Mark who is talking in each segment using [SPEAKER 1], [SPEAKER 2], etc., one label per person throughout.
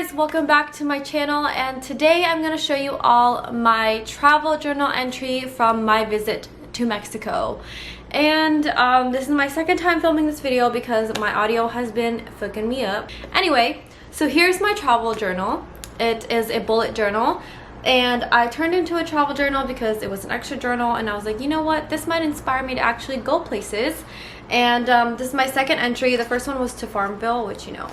[SPEAKER 1] guys, welcome back to my channel, and today I'm going to show you all my travel journal entry from my visit to Mexico. And this is my second time filming this video because my audio has been fucking me up. Anyway, so here's my travel journal. It is a bullet journal, and I turned into a travel journal because it was an extra journal, and I was like, you know what, this might inspire me to actually go places. And this is my second entry. The first one was to Farmville, which, you know,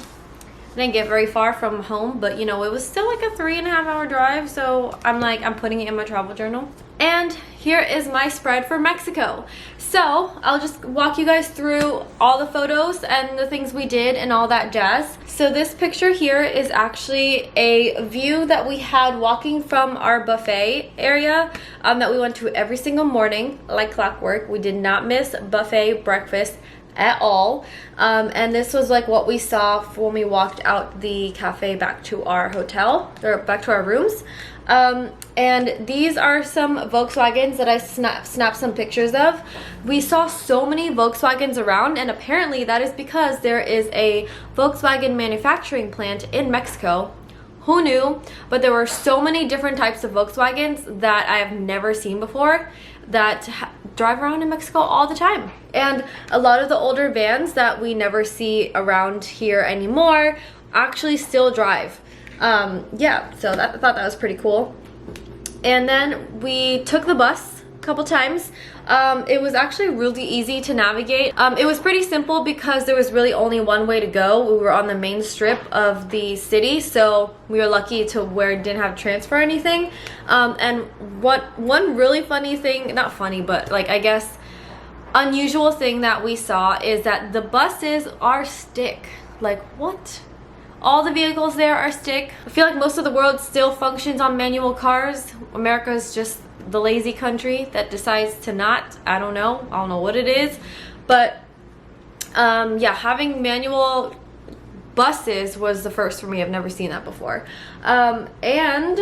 [SPEAKER 1] didn't get very far from home, but you know, it was still like a 3.5-hour drive, so I'm putting it in my travel journal. And here is my spread for Mexico. So I'll just walk you guys through all the photos and the things we did and all that jazz. So this picture here is actually a view that we had walking from our buffet area that we went to every single morning like clockwork. We did not miss buffet breakfast at all, and this was like what we saw when we walked out the cafe back to our hotel, or back to our rooms. And these are some Volkswagens that I snapped some pictures of. We saw so many Volkswagens around, and apparently that is because there is a Volkswagen manufacturing plant in Mexico. Who knew? But there were so many different types of Volkswagens that I have never seen before that drive around in Mexico all the time. And a lot of the older vans that we never see around here anymore actually still drive. Yeah, so I thought that was pretty cool. And then we took the bus a couple times. It was actually really easy to navigate. It was pretty simple because there was really only one way to go. We were on the main strip of the city, so we were lucky to where it didn't have transfer or anything. And one really funny thing, not funny, but like I guess unusual thing that we saw is that the buses are stick. Like, what? All the vehicles there are stick. I feel like most of the world still functions on manual cars. America is just the lazy country that decides to not. I don't know what it is, but yeah, having manual buses was the first for me. I've never seen that before. And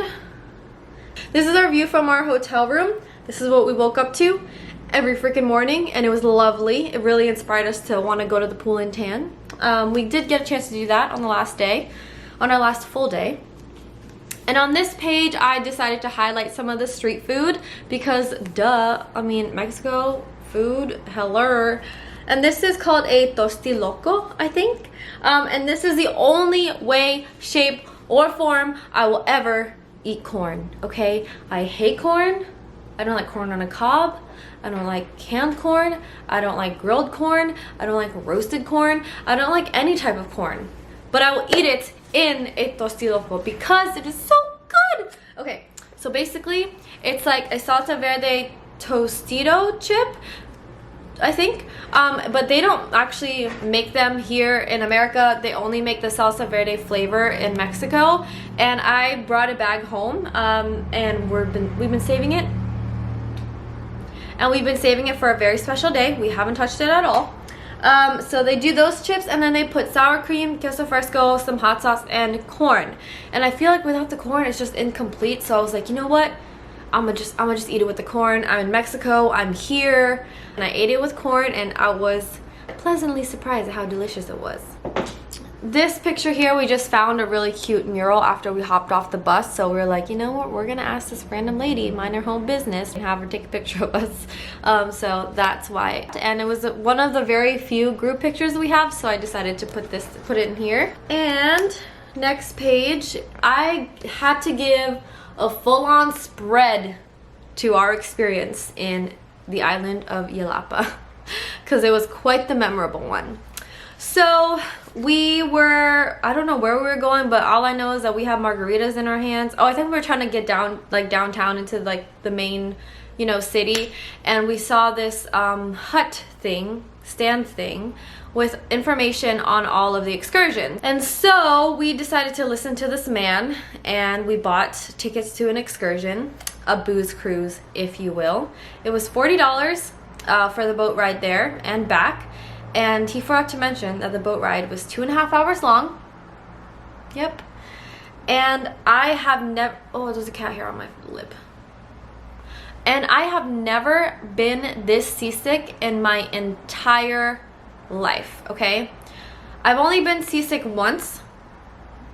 [SPEAKER 1] this is our view from our hotel room. This is what we woke up to every freaking morning, and it was lovely. It really inspired us to want to go to the pool and tan. We did get a chance to do that on the last day, on our last full day. And on this page, I decided to highlight some of the street food because, duh, I mean, Mexico food, hello. And this is called a tostiloco, I think. And this is the only way, shape, or form I will ever eat corn, okay? I hate corn. I don't like corn on a cob. I don't like canned corn. I don't like grilled corn. I don't like roasted corn. I don't like any type of corn. But I will eat it in a tostiloco because it is so good. Okay, so basically it's like a salsa verde tostito chip, I think, but they don't actually make them here in America. They only make the salsa verde flavor in Mexico, and I brought a bag home, and we've been saving it. And we've been saving it for a very special day. We haven't touched it at all. So they do those chips, and then they put sour cream, queso fresco, some hot sauce, and corn. And I feel like without the corn, it's just incomplete. So I was like, you know what? I'm gonna just eat it with the corn. I'm in Mexico. I'm here, and I ate it with corn, and I was pleasantly surprised at how delicious it was. This picture here, we just found a really cute mural after we hopped off the bus, so we were like, you know what, we're gonna ask this random lady, mind her home business, and have her take a picture of us. So that's why. And it was one of the very few group pictures we have, so I decided to put it in here. And next page, I had to give a full-on spread to our experience in the island of Jalapa because it was quite the memorable one. So we were, I don't know where we were going, but all I know is that we have margaritas in our hands. Oh, I think we were trying to get down, like downtown into like the main, you know, city. And we saw this stand thing with information on all of the excursions. And so we decided to listen to this man, and we bought tickets to an excursion, a booze cruise, if you will. It was $40 for the boat ride there and back. And he forgot to mention that the boat ride was 2.5 hours long. Yep. And I have never, oh, there's a cat hair on my lip. And I have never been this seasick in my entire life, okay? I've only been seasick once,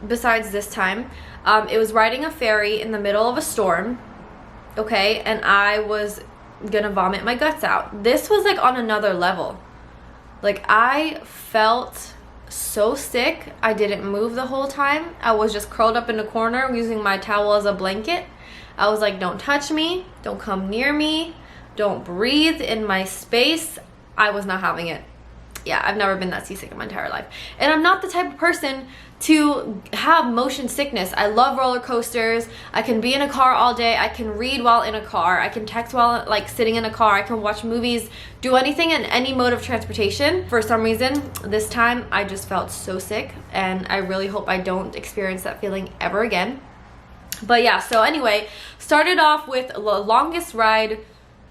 [SPEAKER 1] besides this time. It was riding a ferry in the middle of a storm, okay, and I was gonna vomit my guts out. This was like on another level. Like, I felt so sick. I didn't move the whole time. I was just curled up in the corner using my towel as a blanket. I was like, don't touch me, don't come near me, don't breathe in my space. I was not having it. Yeah, I've never been that seasick in my entire life. And I'm not the type of person to have motion sickness. I love roller coasters. I can be in a car all day. I can read while in a car. I can text while like sitting in a car. I can watch movies, do anything in any mode of transportation. For some reason, this time I just felt so sick, and I really hope I don't experience that feeling ever again. But yeah, so anyway, started off with the longest ride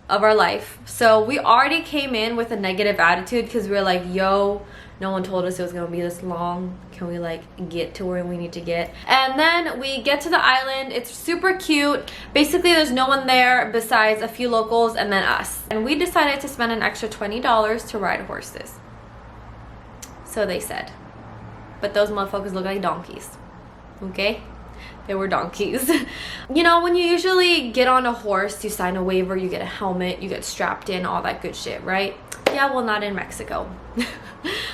[SPEAKER 1] of our life. So we already came in with a negative attitude because we were like, yo, no one told us it was gonna be this long. Can we like get to where we need to get? And then we get to the island. It's super cute. Basically, there's no one there besides a few locals and then us. And we decided to spend an extra $20 to ride horses. So they said. But those motherfuckers look like donkeys. Okay? They were donkeys. You know, when you usually get on a horse, you sign a waiver, you get a helmet, you get strapped in, all that good shit, right? Yeah, well, not in Mexico.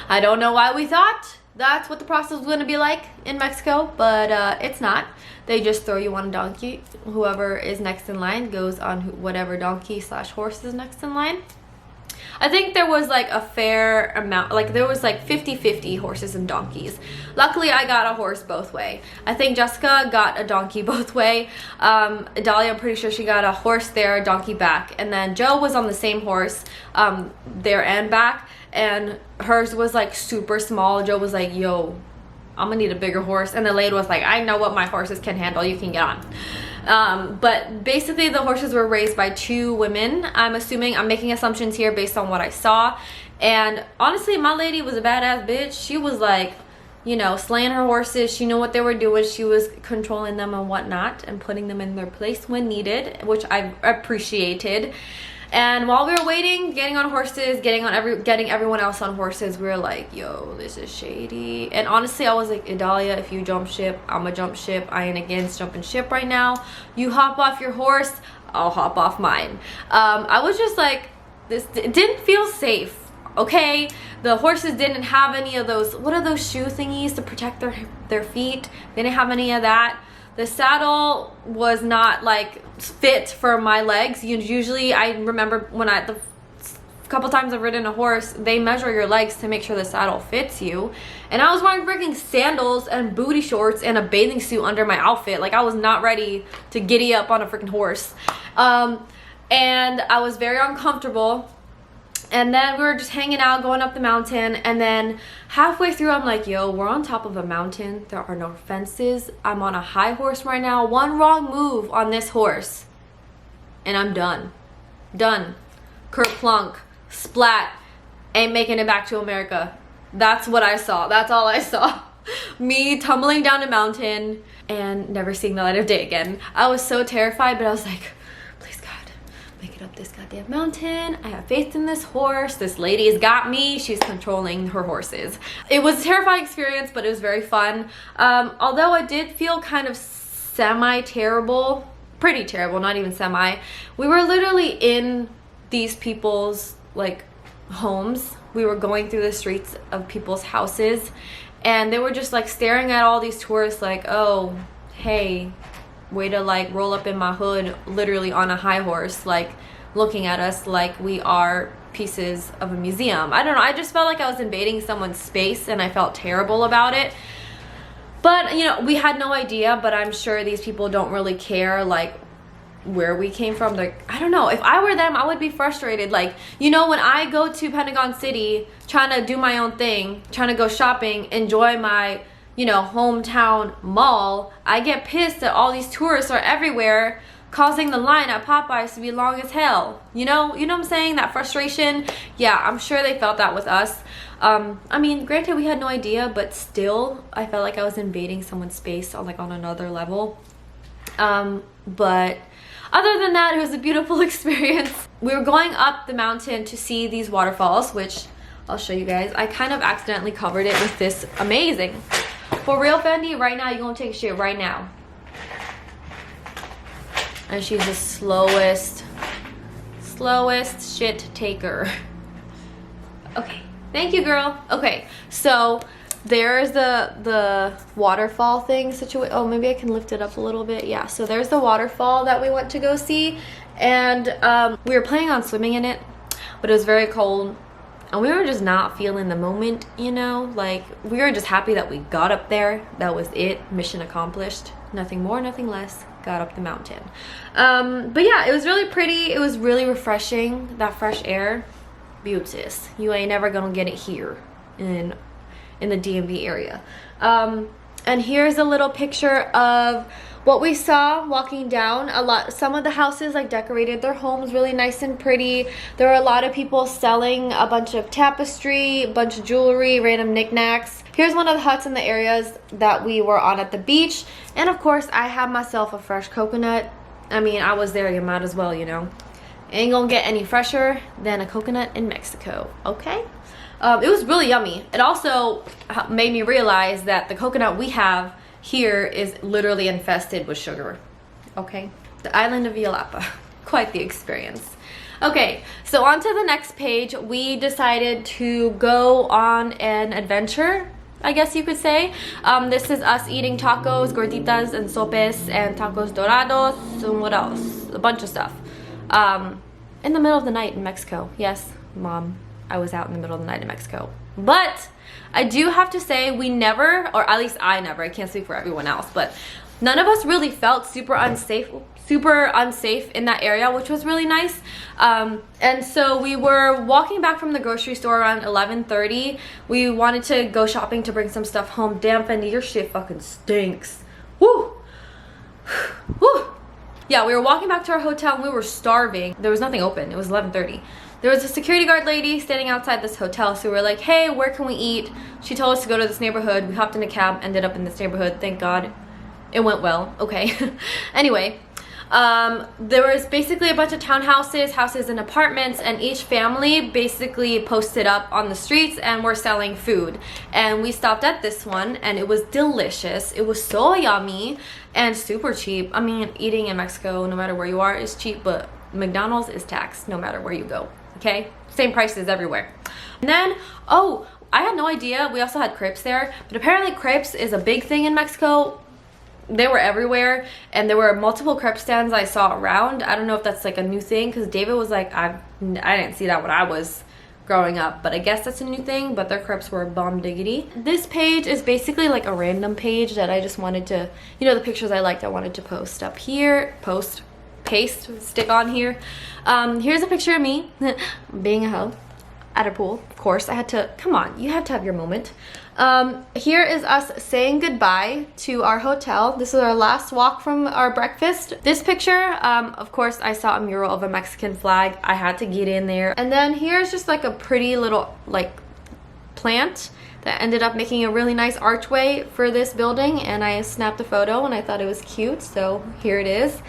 [SPEAKER 1] I don't know why we thought that's what the process was going to be like in Mexico, but it's not. They just throw you on a donkey. Whoever is next in line goes on whatever donkey / horse is next in line. I think there was like a fair amount, like there was like 50-50 horses and donkeys. Luckily, I got a horse both way. I think Jessica got a donkey both way. Dahlia, I'm pretty sure she got a horse there, a donkey back. And then Joe was on the same horse there and back. And hers was like super small. Joe was like, yo, I'm gonna need a bigger horse. And the lady was like, I know what my horses can handle, you can get on. But basically the horses were raised by 2 women. I'm making assumptions here based on what I saw. And honestly, my lady was a badass bitch. She was like, you know, slaying her horses. She knew what they were doing. She was controlling them and whatnot and putting them in their place when needed, which I appreciated. And while we were waiting, getting on horses, getting everyone else on horses, we were like, yo, this is shady. And honestly, I was like, Idalia, if you jump ship, I'ma jump ship. I ain't against jumping ship right now. You hop off your horse, I'll hop off mine. I was just like, it didn't feel safe, okay? The horses didn't have any of those, what are those shoe thingies to protect their feet? They didn't have any of that. The saddle was not like fit for my legs. Usually, I remember when the couple times I've ridden a horse, they measure your legs to make sure the saddle fits you. And I was wearing freaking sandals and booty shorts and a bathing suit under my outfit. Like, I was not ready to giddy up on a freaking horse. And I was very uncomfortable. And then we were just hanging out, going up the mountain, and then halfway through I'm like, yo, we're on top of a mountain, there are no fences, I'm on a high horse right now, one wrong move on this horse and I'm done. Kerplunk, splat, ain't making it back to America. That's what I saw. That's all I saw. Me tumbling down a mountain and never seeing the light of day again. I was so terrified, but I was like, make it up this goddamn mountain. I have faith in this horse. This lady's got me. She's controlling her horses. It was a terrifying experience, but it was very fun. Although I did feel kind of semi-terrible, pretty terrible, not even semi. We were literally in these people's like homes. We were going through the streets of people's houses, and they were just like staring at all these tourists like, oh, hey, way to like roll up in my hood, literally on a high horse, like looking at us like we are pieces of a museum. I don't know, I just felt like I was invading someone's space and I felt terrible about it. But you know, we had no idea, but I'm sure these people don't really care like where we came from. Like, I don't know, if I were them, I would be frustrated. Like, you know, when I go to Pentagon City trying to do my own thing, trying to go shopping, enjoy my, you know, hometown mall, I get pissed that all these tourists are everywhere, causing the line at Popeyes to be long as hell. You know what I'm saying? That frustration. Yeah, I'm sure they felt that with us. I mean, granted, we had no idea, but still, I felt like I was invading someone's space on another level. But other than that, it was a beautiful experience. We were going up the mountain to see these waterfalls, which I'll show you guys. I kind of accidentally covered it with this amazing For real, Fendi, right now, you're gonna take a shit right now. And she's the slowest shit taker. Okay, thank you, girl. Okay, so there's the waterfall thing situation. Oh, maybe I can lift it up a little bit. Yeah, so there's the waterfall that we went to go see, and we were planning on swimming in it, but it was very cold and we were just not feeling the moment, you know, like we were just happy that we got up there. That was it. Mission accomplished. Nothing more, nothing less. Got up the mountain. But yeah, it was really pretty. It was really refreshing. That fresh air, beauteous. You ain't never gonna get it here in the DMV area. And here's a little picture of what we saw walking down. Some of the houses like decorated their homes really nice and pretty. There were a lot of people selling a bunch of tapestry, a bunch of jewelry, random knickknacks. Here's one of the huts in the areas that we were on at the beach. And of course, I have myself a fresh coconut. I mean, I was there, you might as well, you know. Ain't gonna get any fresher than a coconut in Mexico, okay? It was really yummy. It also made me realize that the coconut we have here is literally infested with sugar, okay? The island of Jalapa, quite the experience. Okay, so on to the next page. We decided to go on an adventure, I guess you could say. This is us eating tacos, gorditas, and sopes, and tacos dorados, and what else? A bunch of stuff. In the middle of the night in Mexico. Yes, Mom, I was out in the middle of the night in Mexico. But I do have to say, we never, or at least I never, I can't speak for everyone else, but none of us really felt super unsafe in that area, which was really nice. And so we were walking back from the grocery store around 11:30. We wanted to go shopping to bring some stuff home. Damn, Fendi, your shit fucking stinks. Woo! Woo! Yeah, we were walking back to our hotel and we were starving. There was nothing open. It was 11:30. There was a security guard lady standing outside this hotel, so we were like, hey, where can we eat? She told us to go to this neighborhood. We hopped in a cab, ended up in this neighborhood. Thank God it went well. Okay. Anyway, there was basically a bunch of townhouses, houses, and apartments, and each family basically posted up on the streets and were selling food. And we stopped at this one, and it was delicious. It was so yummy and super cheap. I mean, eating in Mexico, no matter where you are, is cheap, but McDonald's is taxed no matter where you go. Okay, same prices everywhere. And then, oh, I had no idea we also had crepes there, but apparently crepes is a big thing in Mexico. They were everywhere, and there were multiple crepe stands I saw around. I don't know if that's like a new thing, because David was like, I didn't see that when I was growing up, but I guess that's a new thing. But their crepes were bomb diggity. This page is basically like a random page that I just wanted to, you know, the pictures I liked, I wanted to post up here, stick on here. Here's a picture of me being a hoe at a pool. Of course, I had to, come on, you have to have your moment. Here is us saying goodbye to our hotel. This is our last walk from our breakfast. This picture, of course, I saw a mural of a Mexican flag. I had to get in there. And then here's just like a pretty little like plant that ended up making a really nice archway for this building, and I snapped a photo and I thought it was cute, so here it is.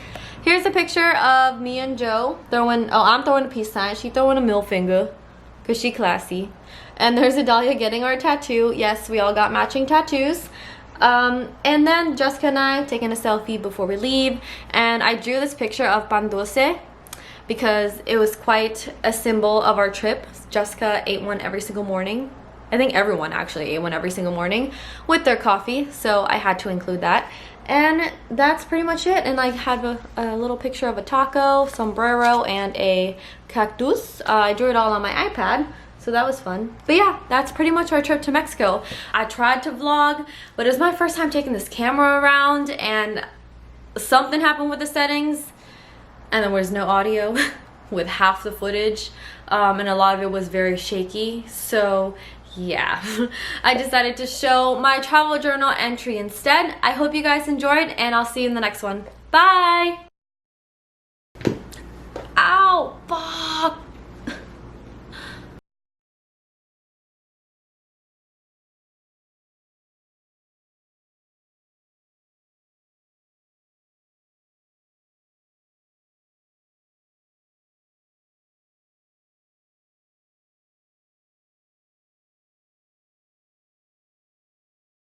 [SPEAKER 1] Here's a picture of me and Joe throwing, oh, I'm throwing a peace sign, she throwing a middle finger because she classy. And there's Adalia getting our tattoo. Yes, we all got matching tattoos. And then Jessica and I taking a selfie before we leave, and I drew this picture of pan dulce because it was quite a symbol of our trip. Jessica ate one every single morning. I think everyone actually ate one every single morning with their coffee, so I had to include that. And that's pretty much it. And I have a little picture of a taco, sombrero, and a cactus. I drew it all on my iPad, so that was fun. But yeah, that's pretty much our trip to Mexico. I tried to vlog, but it was my first time taking this camera around, and something happened with the settings, and there was no audio with half the footage, and a lot of it was very shaky. So yeah, I decided to show my travel journal entry instead. I hope you guys enjoyed, and I'll see you in the next one. Bye! Ow! Fuck!